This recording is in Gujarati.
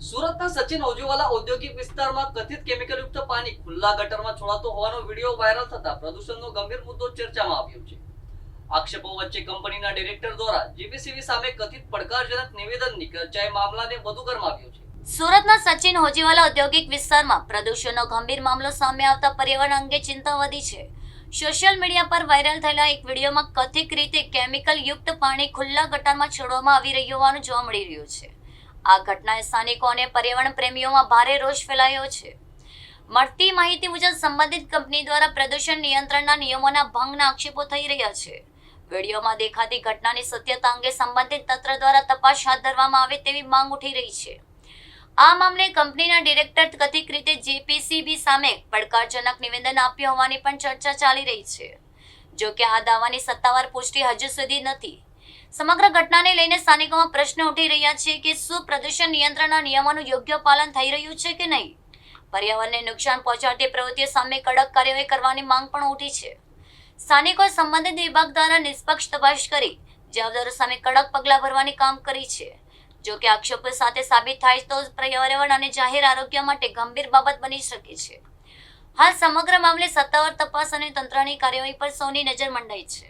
સુરતના સચિન ઓજીવાલા ઔદ્યોગિક વિસ્તારમાં કથિત કેમિકલયુક્ત પાણી ખુલ્લા ગટરમાં છોડાતો હોવાનો વિડીયો વાયરલ થતા પ્રદૂષણનો ગંભીર મુદ્દો ચર્ચામાં આવ્યો છે. આક્ષેપો વચ્ચે કંપનીના ડિરેક્ટર દ્વારા જીપીસીબી સામે કથિત પડકારજનક નિવેદનની ચર્ચાએ મામલાને વધુ ગરમાવ્યો છે. સુરતના સચિન હોજીવાલા ઔદ્યોગિક વિસ્તારમાં પ્રદૂષણનો ગંભીર મામલો સામે આવતા પર્યાવરણ અંગે ચિંતા વધી છે. સોશિયલ મીડિયા પર વાયરલ થયેલા એક વિડીયોમાં કથિત રીતે કેમિકલ યુક્ત પાણી ખુલ્લા ગટરમાં છોડવામાં આવી રહ્યું હોવાનું જોવા મળી રહ્યું છે. આ ઘટનાએ સ્થાનિકો અને પર્યાવરણ પ્રેમીઓમાં ભારે રોષ ફેલાયો છે. મળતી માહિતી મુજબ સંબંધિત કંપની દ્વારા પ્રદૂષણ નિયંત્રણના નિયમોના ભંગના આક્ષેપો થઈ રહ્યા છે. વિડીયોમાં દેખાતી ઘટનાની સત્યતા અંગે સંબંધિત તંત્ર દ્વારા તપાસ હાથ ધરવામાં આવે તેવી માંગ ઉઠી રહી છે. આ મામલે કંપનીના ડિરેક્ટર કથિત રીતે જીપીસીબી સામે પડકારજનક નિવેદન આપ્યું હોવાની પણ ચર્ચા ચાલી રહી છે. જો કે આ દાવાની સત્તાવાર પુષ્ટિ હજુ સુધી નથી. સમગ્ર ઘટનાને લઈને સ્થાનિકોમાં પ્રશ્ન ઉઠી રહ્યા છે કે શું પ્રદૂષણ નિયંત્રણના નિયમોનું યોગ્ય પાલન થઈ રહ્યું છે કે નહીં. પર્યાવરણને નુકસાન પહોંચાડતી પ્રવૃત્તિઓ સામે કડક કાર્યવાહી કરવાની માંગ પણ ઉઠી છે. સ્થાનિકોએ સંબંધિત વિભાગ દ્વારા નિષ્પક્ષ તપાસ કરી જવાબદારો સામે કડક પગલાં ભરવાની કામ કરી છે. જો કે આક્ષેપો સાથે સાબિત થાય તો પર્યાવરણ અને જાહેર આરોગ્ય માટે ગંભીર બાબત બની શકે છે. હાલ સમગ્ર મામલે સત્તાવાર તપાસ અને તંત્રની કાર્યવાહી પર સૌની નજર મંડાઈ છે.